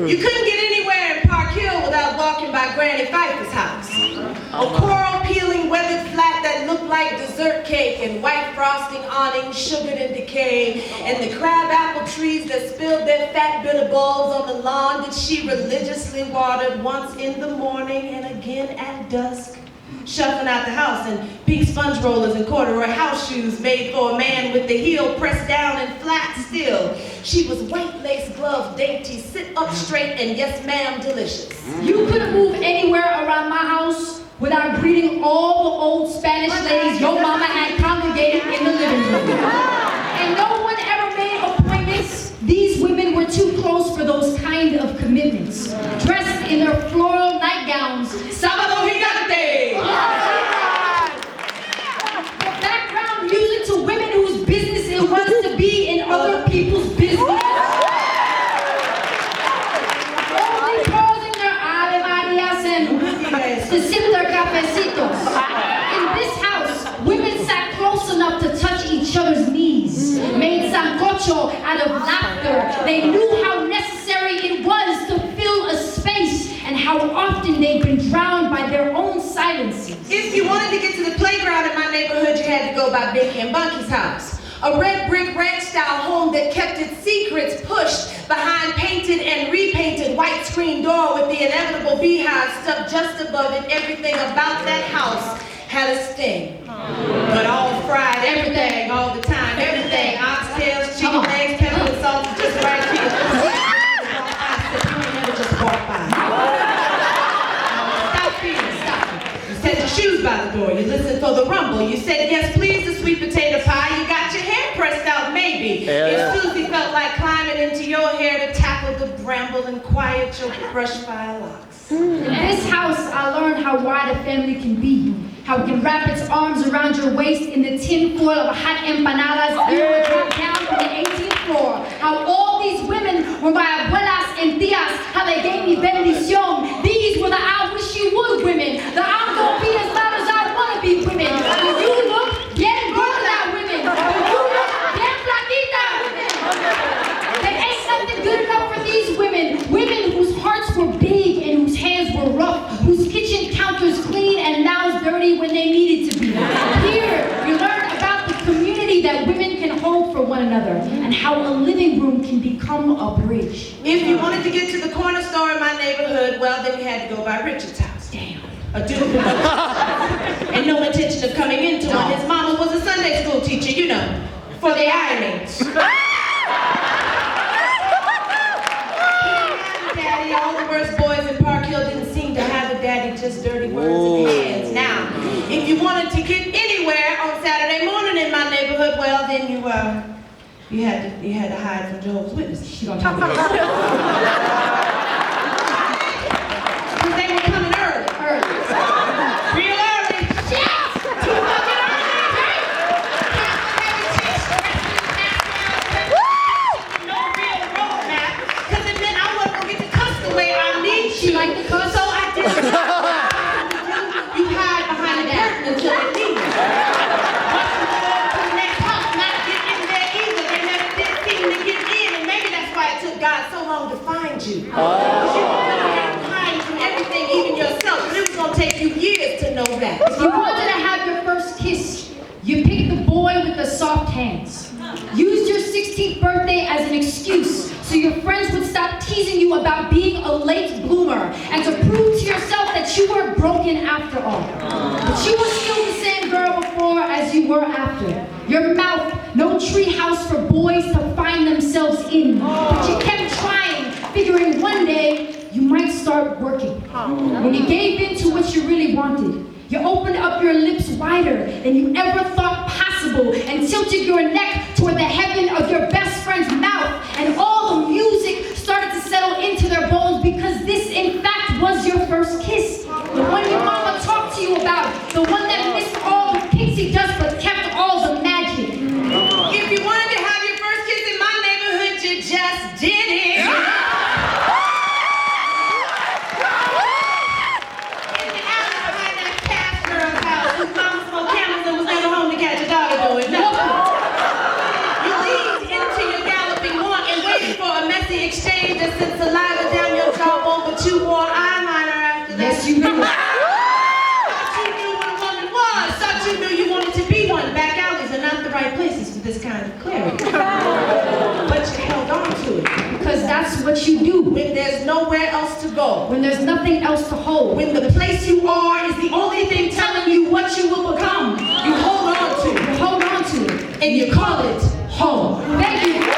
You couldn't get anywhere in Park Hill without walking by Granny Pfeiffer's house. A coral peeling weathered flat that looked like dessert cake and white frosting awnings sugared in decay, and the crab apple trees that spilled their fat bitter bulbs on the lawn that she religiously watered once in the morning and again at dusk. Shuffling out the house in pink sponge rollers and corduroy house shoes made for a man with the heel pressed down and flat still. She was white lace gloved, dainty, sit up straight, and yes ma'am, delicious. You couldn't move anywhere around my house without greeting all the old Spanish ladies your mama had congregated in the living room. And no one ever made appointments. These women were too close for those kind of commitments. Dressed in their floral nightgowns, sábado gigante. The background music to women whose business it was to be in other people's business. Only pausing their Ave Marias and to sip their cafecitos. In this house, women sat close enough to touch each other's knees, made sancocho out of laughter. They knew how necessary it was to fill a space and how often they'd been drowned by their own silences. If you wanted to get to the playground in my neighborhood, you had to go by Becky and Bunky's house. A red brick ranch-style home that kept its secrets pushed behind painted and repainted white screen door with the inevitable beehive stuck just above it. Everything about that house had a sting. But all fried, everything, all the time, everything. Oxtails, chicken legs, pepper and salt, just right here. You never just walk by. Stop feeding, stop. You set your shoes by the door. You listened for the rumble. You said, yes, please, the sweet potato pie. You got your hair pressed out, maybe. If Susie felt like climbing into your hair to tackle the bramble and quiet your brush fire locks. In this house, I learned how wide a family can be. How it can wrap its arms around your waist in the tin foil of hot empanadas you would drop down from the 18th floor. How all these women were my abuelas and tias. How they gave me bendición. These were the I wish you would women. The I'm gonna be as loud as I wanna be women. The you look bien gorda women. The you look bien flaquita women. There ain't nothing good enough for these women. Women whose hearts were big and whose hands were rough. Whose kitchen counters clean and mouths dirty when they needed to be. Here, you learn about the community that women can hold for one another and how a living room can become a bridge. If you wanted to get to the corner store in my neighborhood, well, then you had to go by Richard's house. Damn. A dude and no intention of coming into it. His mama was a Sunday school teacher, you know, for the irony. Daddy, all the worst boys in Park Hill didn't seem to have a daddy, just dirty words and hands. Now, if you wanted to get anywhere on Saturday morning in my neighborhood, well, then you had to hide from Jehovah's Witnesses. She gonna talk about it. Because they were coming early. Real early. Yes! Too fucking early. No real roadmap. Because it meant I wasn't gonna get to cuss the way I need She to. liked the cuss? So I did. You hide behind the curtain until they leave. Once you go over to the next house, not get in there either. They never did seem to get in, and maybe that's why it took God so long to find you. Because you were hiding from everything, even yourself. And it was gonna take you years to know that. If you wanted to have your first kiss, you picked the boy with the soft hands. Used your 16th birthday as an excuse so your friends would stop teasing you about being a late bloomer and to prove to yourself that you weren't broken after all. But you were still the same girl before as you were after. Your mouth, no treehouse for boys to find themselves in. But you kept trying, figuring one day you might start working. When you gave in to what you really wanted, you opened up your lips wider than you ever thought possible and tilted your neck toward the heaven of your best friend's mouth, and all the music started to settle into their bones because this, in fact, was your first kiss. The one your mama talked to you about, the one that missed all the pixie dust but kept all the magic. If you wanted to have your first kiss in my neighborhood, you just did it. In the alley behind that cast girl's house, whose mama smoked camels and was never home to catch a dog doing nothing. You leaned into your galloping walk and waited for a messy exchange that sent saliva down your you knew. Thought you knew what a woman was. Thought you knew you wanted to be one. Back alleys are not the right places for this kind of clarity. But you held on to it. Because that's what you do. When there's nowhere else to go. When there's nothing else to hold. When the place you are is the only thing telling you what you will become. You hold on to it. You hold on to it. And you call it home. Thank you.